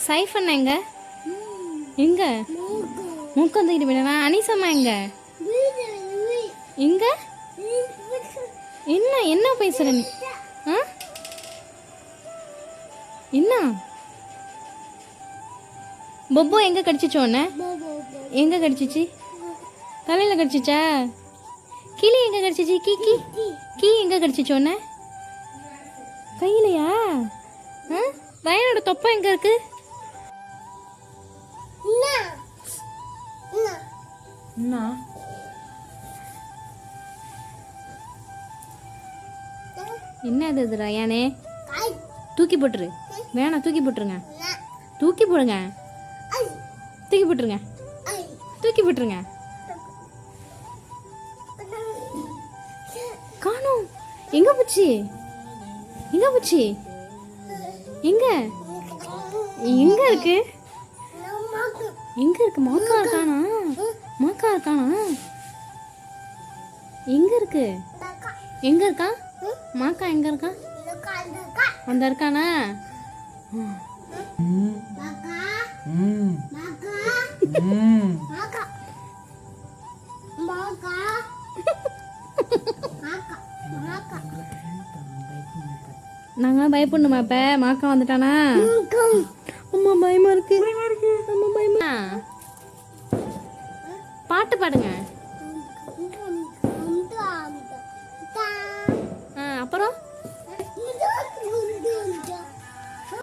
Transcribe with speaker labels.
Speaker 1: Siphon எங்க எங்க மூக்கம் தூக்கிட்டு போயிட்டா? அனிசம்மா எங்க எங்க? என்ன என்ன பேசுற நீ? ஆ என்ன பொப்போ எங்க கடிச்சிச்சு உன்ன? எங்க கடிச்சிச்சு? தலையில கடிச்சிச்சா? கிளி எங்க கடிச்சிச்சு? கீ கீ கீ எங்க கடிச்சிச்சு உன்ன? கையிலையா? ரயனோட தொப்பை எங்க இருக்கு? என்ன இது ரயானே? தூக்கி போட்டுரு. வேணாம், தூக்கி போட்டுருங்க. தூக்கி போடுங்க. தூக்கி போட்டுருங்க. தூக்கி போட்டுருங்க. காணோம். எங்க போச்சு? எங்க போச்சு? எங்க எங்க இருக்கு? எங்க இருக்கு? மாக்கா இருக்கானா? மாக்கா இருக்கானா? எங்க இருக்கு? எங்க இருக்கா? மாக்கா எங்க இருக்கா? அந்த இருக்கானா? நாங்களாம் பயப்படணுமா? இப்ப மாக்கா வந்துட்டானா? அம்மா பயமா இருக்கு. அம்மா பயமா. பாட்டு பாடுங்க.